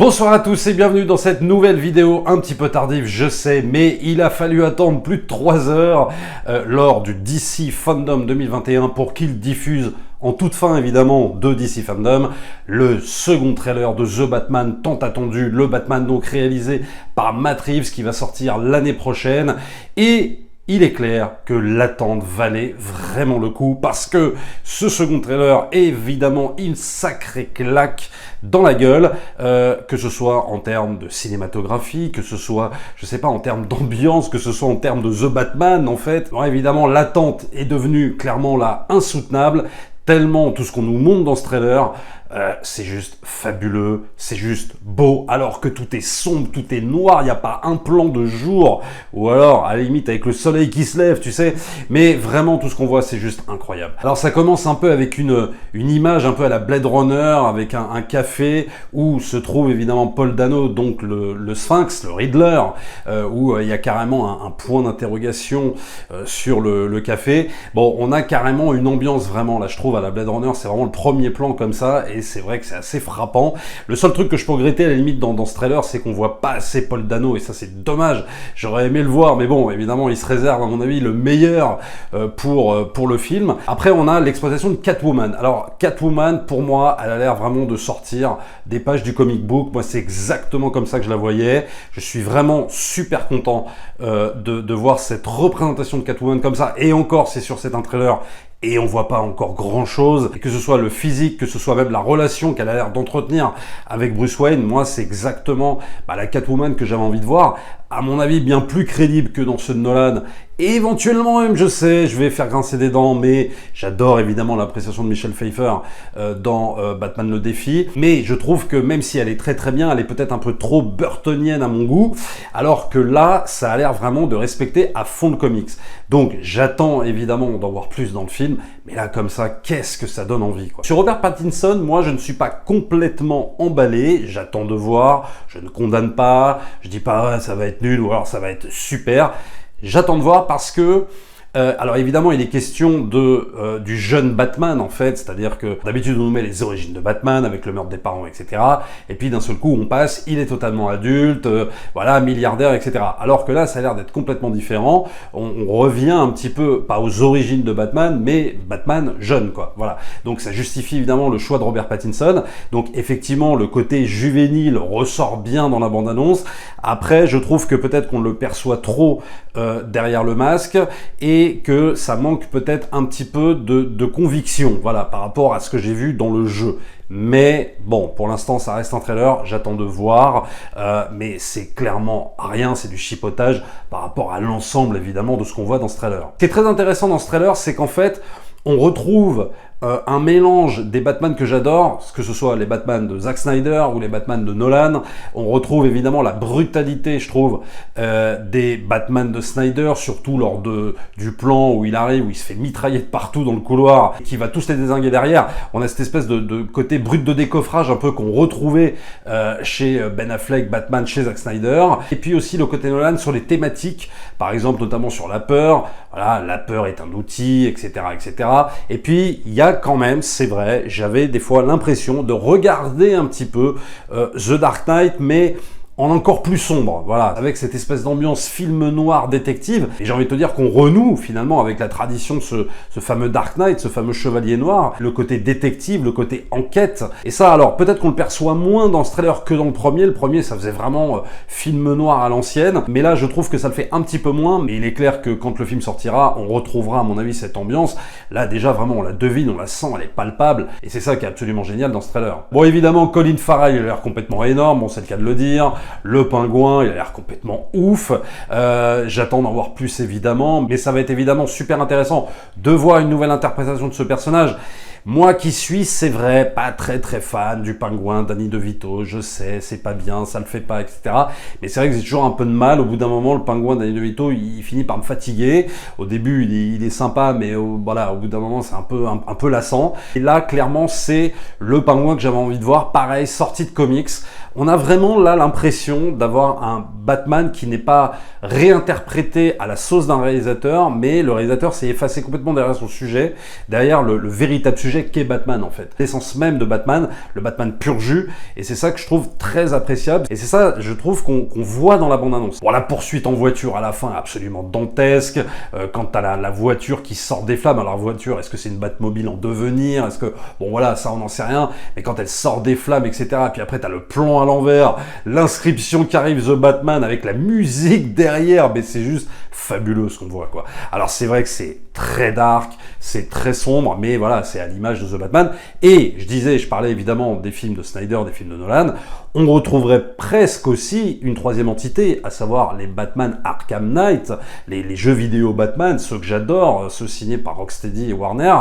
Bonsoir à tous et bienvenue dans cette nouvelle vidéo un petit peu tardive, je sais, mais il a fallu attendre plus de 3 heures lors du DC Fandom 2021 pour qu'il diffuse en toute fin évidemment de DC Fandom le second trailer de The Batman tant attendu, le Batman donc réalisé par Matt Reeves qui va sortir l'année prochaine. Et il est clair que l'attente valait vraiment le coup parce que ce second trailer est évidemment une sacrée claque dans la gueule, que ce soit en termes de cinématographie, que ce soit, je sais pas, en termes d'ambiance, que ce soit en termes de The Batman en fait. Alors évidemment, l'attente est devenue clairement là insoutenable, tellement tout ce qu'on nous montre dans ce trailer, c'est juste fabuleux, c'est juste beau, alors que tout est sombre, tout est noir, il n'y a pas un plan de jour, ou alors à la limite avec le soleil qui se lève, tu sais, mais vraiment tout ce qu'on voit c'est juste incroyable. Alors ça commence un peu avec une image un peu à la Blade Runner, avec un café où se trouve évidemment Paul Dano, donc le Sphinx, le Riddler, où il y a carrément un point d'interrogation sur le café. Bon, on a carrément une ambiance vraiment, là je trouve à la Blade Runner, c'est vraiment le premier plan comme ça, et c'est vrai que c'est assez frappant. Le seul truc que je peux regretter à la limite dans ce trailer, c'est qu'on voit pas assez Paul Dano, et ça c'est dommage, j'aurais aimé le voir, mais bon, évidemment il se réserve à mon avis le meilleur pour le film. Après on a l'exploitation de Catwoman. Alors Catwoman, pour moi, elle a l'air vraiment de sortir des pages du comic book, moi c'est exactement comme ça que je la voyais. Je suis vraiment super content de voir cette représentation de Catwoman comme ça, et encore c'est sur cet un trailer, et on voit pas encore grand chose, et que ce soit le physique, que ce soit même la relation qu'elle a l'air d'entretenir avec Bruce Wayne, moi c'est exactement la Catwoman que j'avais envie de voir, à mon avis bien plus crédible que dans ceux de Nolan, et éventuellement même, je sais, je vais faire grincer des dents, mais j'adore évidemment l'appréciation de Michelle Pfeiffer dans Batman le défi, mais je trouve que même si elle est très très bien, elle est peut-être un peu trop burtonienne à mon goût, alors que là, ça a l'air vraiment de respecter à fond le comics. Donc j'attends évidemment d'en voir plus dans le film, mais là comme ça, qu'est-ce que ça donne envie quoi. Sur Robert Pattinson, moi je ne suis pas complètement emballé, j'attends de voir, je ne condamne pas, je dis pas ça va être nul ou alors ça va être super. J'attends de voir parce que alors évidemment il est question du jeune Batman en fait, c'est-à-dire que d'habitude on nous met les origines de Batman avec le meurtre des parents, etc. Et puis d'un seul coup on passe, il est totalement adulte, voilà, milliardaire, etc. Alors que là ça a l'air d'être complètement différent, on revient un petit peu, pas aux origines de Batman, mais Batman jeune quoi, voilà. Donc ça justifie évidemment le choix de Robert Pattinson, donc effectivement le côté juvénile ressort bien dans la bande-annonce. Après je trouve que peut-être qu'on le perçoit trop derrière le masque, et que ça manque peut-être un petit peu de conviction, voilà, par rapport à ce que j'ai vu dans le jeu. Mais bon, pour l'instant, ça reste un trailer, j'attends de voir, mais c'est clairement rien, c'est du chipotage par rapport à l'ensemble, évidemment, de ce qu'on voit dans ce trailer. Ce qui est très intéressant dans ce trailer, c'est qu'en fait, on retrouve un mélange des Batman que j'adore, que ce soit les Batman de Zack Snyder ou les Batman de Nolan. On retrouve évidemment la brutalité, je trouve, des Batman de Snyder, surtout lors du plan où il arrive, où il se fait mitrailler de partout dans le couloir, et qui va tous les dézinguer derrière. On a cette espèce de côté brut de décoffrage un peu qu'on retrouvait chez Ben Affleck, Batman, chez Zack Snyder. Et puis aussi le côté Nolan sur les thématiques, par exemple notamment sur la peur. Voilà, la peur est un outil, etc., etc. Et puis il y a quand même, c'est vrai, j'avais des fois l'impression de regarder un petit peu The Dark Knight, mais en encore plus sombre, voilà, avec cette espèce d'ambiance film noir détective. Et j'ai envie de te dire qu'on renoue finalement avec la tradition de ce fameux Dark Knight, ce fameux chevalier noir, le côté détective, le côté enquête. Et ça, alors peut-être qu'on le perçoit moins dans ce trailer que dans le premier. Le premier, ça faisait vraiment film noir à l'ancienne, mais là je trouve que ça le fait un petit peu moins. Mais il est clair que quand le film sortira, on retrouvera à mon avis cette ambiance. Là déjà vraiment on la devine, on la sent, elle est palpable, et c'est ça qui est absolument génial dans ce trailer. Bon, évidemment Colin Farrell, il a l'air complètement énorme, bon c'est le cas de le dire. Le pingouin, il a l'air complètement ouf. J'attends d'en voir plus évidemment, mais ça va être évidemment super intéressant de voir une nouvelle interprétation de ce personnage. Moi qui suis, c'est vrai, pas très fan du pingouin Danny DeVito, je sais, c'est pas bien, ça le fait pas, etc. Mais c'est vrai que j'ai toujours un peu de mal, au bout d'un moment, le pingouin Danny DeVito, il finit par me fatiguer. Au début, il est sympa, mais voilà, au bout d'un moment, c'est un peu lassant. Et là, clairement, c'est le pingouin que j'avais envie de voir, pareil, sorti de comics. On a vraiment là l'impression d'avoir un Batman qui n'est pas réinterprété à la sauce d'un réalisateur, mais le réalisateur s'est effacé complètement derrière son sujet, derrière le véritable sujet qu'est Batman en fait. L'essence même de Batman, le Batman pur jus, et c'est ça que je trouve très appréciable, et c'est ça, je trouve, qu'on voit dans la bande-annonce. Bon, la poursuite en voiture à la fin, absolument dantesque, quand t'as la voiture qui sort des flammes, alors la voiture, est-ce que c'est une Batmobile en devenir, est-ce que, bon voilà, ça on n'en sait rien, mais quand elle sort des flammes, etc., puis après t'as le plan à l'envers, l'inscription qui arrive The Batman avec la musique derrière, mais c'est juste fabuleux ce qu'on voit, quoi. Alors c'est vrai que c'est très dark, c'est très sombre, mais voilà, c'est à l'image de The Batman. Et je parlais évidemment des films de Snyder, des films de Nolan, on retrouverait presque aussi une troisième entité, à savoir les Batman Arkham Knight, les jeux vidéo Batman, ceux que j'adore, ceux signés par Rocksteady et Warner.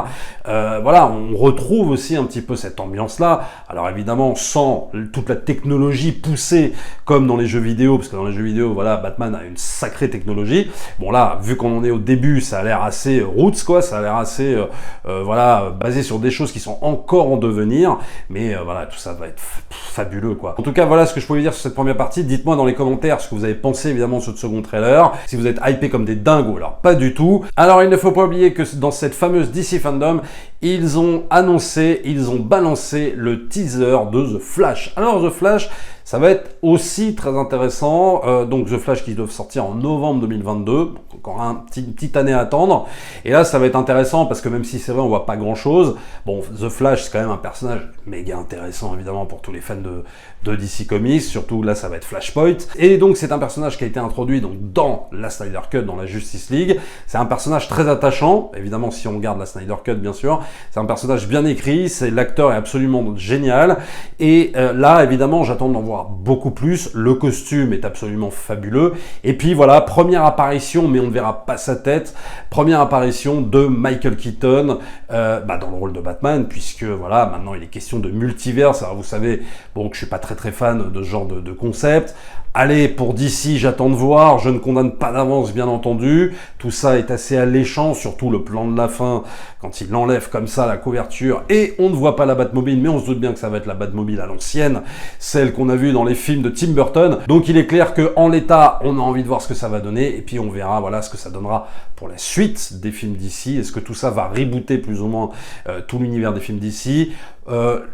Voilà, on retrouve aussi un petit peu cette ambiance-là. Alors évidemment, sans toute la technologie poussée comme dans les jeux vidéo, parce que dans les jeux vidéo, voilà, Batman a une sacrée technologie. Bon là, vu qu'on en est au début, ça a l'air assez roots, quoi, ça a l'air assez, voilà, basé sur des choses qui sont encore en devenir, mais voilà, tout ça va être fabuleux, quoi. En tout cas, voilà ce que je pouvais dire sur cette première partie. Dites-moi dans les commentaires ce que vous avez pensé, évidemment, de ce second trailer, si vous êtes hypé comme des dingos, alors pas du tout. Alors, il ne faut pas oublier que dans cette fameuse DC Fandom, ils ont balancé le teaser de The Flash. Alors, The Flash, ça va être aussi très intéressant, donc The Flash qui doit sortir en novembre 2022, donc encore une petite année à attendre, et là ça va être intéressant parce que même si c'est vrai on voit pas grand chose, bon The Flash c'est quand même un personnage méga intéressant évidemment pour tous les fans de DC Comics, surtout là ça va être Flashpoint, et donc c'est un personnage qui a été introduit donc dans la Snyder Cut, dans la Justice League, c'est un personnage très attachant, évidemment si on garde la Snyder Cut bien sûr, c'est un personnage bien écrit, l'acteur est absolument génial, et là évidemment j'attends d'en voir beaucoup plus, le costume est absolument fabuleux, et puis voilà, première apparition, mais on ne verra pas sa tête, première apparition de Michael Keaton dans le rôle de Batman, puisque voilà, maintenant il est question de multiverse. Alors vous savez, bon, que je suis pas très fan de ce genre de concept. Allez, pour DC, j'attends de voir, je ne condamne pas d'avance, bien entendu. Tout ça est assez alléchant, surtout le plan de la fin, quand il enlève comme ça la couverture, et on ne voit pas la Batmobile, mais on se doute bien que ça va être la Batmobile à l'ancienne, celle qu'on a vue dans les films de Tim Burton. Donc il est clair qu'en l'état, on a envie de voir ce que ça va donner, et puis on verra voilà ce que ça donnera pour la suite des films DC. Est-ce que tout ça va rebooter plus ou moins tout l'univers des films DC?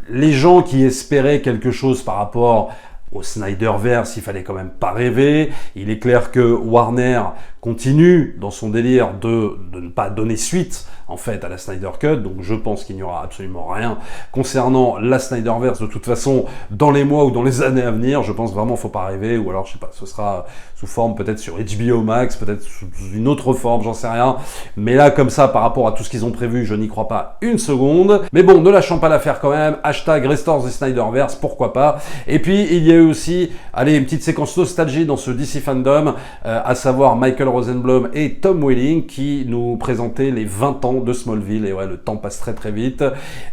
Les gens qui espéraient quelque chose par rapport au Snyderverse, il fallait quand même pas rêver. Il est clair que Warner continue dans son délire de ne pas donner suite en fait à la Snyder Cut, donc je pense qu'il n'y aura absolument rien concernant la Snyderverse de toute façon dans les mois ou dans les années à venir. Je pense vraiment faut pas rêver, ou alors je sais pas, ce sera sous forme peut-être sur HBO Max, peut-être sous une autre forme, j'en sais rien, mais là comme ça par rapport à tout ce qu'ils ont prévu, je n'y crois pas une seconde. Mais bon, ne lâchons pas l'affaire quand même, hashtag Restore the Snyderverse, pourquoi pas. Et puis il y a eu aussi, allez, une petite séquence nostalgie dans ce DC Fandom, à savoir Michael Rosenblum et Tom Welling qui nous présentaient les 20 ans de Smallville, et ouais, le temps passe très vite.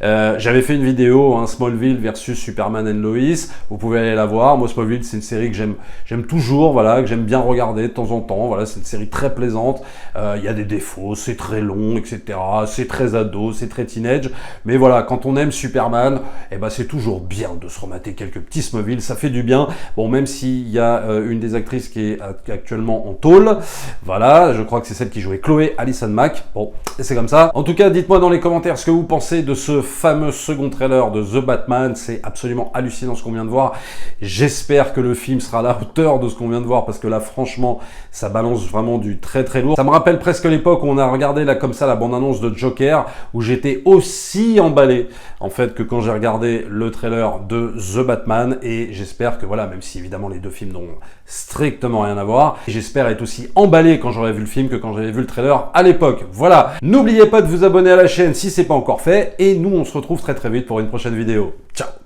J'avais fait une vidéo, hein, Smallville versus Superman and Lois, vous pouvez aller la voir. Moi, Smallville, c'est une série que j'aime toujours, voilà, que j'aime bien regarder de temps en temps, voilà, c'est une série très plaisante, il y a des défauts, c'est très long, etc., c'est très ado, c'est très teenage, mais voilà, quand on aime Superman, eh ben, c'est toujours bien de se remater quelques petits Smallville, ça fait du bien, bon, même s'il y a une des actrices qui est actuellement en tôle, voilà, je crois que c'est celle qui jouait Chloé Allison Mack, bon, c'est comme ça. En tout cas, dites-moi dans les commentaires ce que vous pensez de ce fameux second trailer de The Batman. C'est absolument hallucinant ce qu'on vient de voir. J'espère que le film sera à la hauteur de ce qu'on vient de voir, parce que là, franchement, ça balance vraiment du très lourd. Ça me rappelle presque l'époque où on a regardé là comme ça la bande-annonce de Joker, où j'étais aussi emballé en fait que quand j'ai regardé le trailer de The Batman, et j'espère que voilà, même si évidemment les deux films n'ont strictement rien à voir, j'espère être aussi emballé quand j'aurai vu le film que quand j'avais vu le trailer à l'époque. Voilà, n'oubliez pas de vous abonner à la chaîne si c'est pas encore fait, et nous on se retrouve très vite pour une prochaine vidéo. Ciao.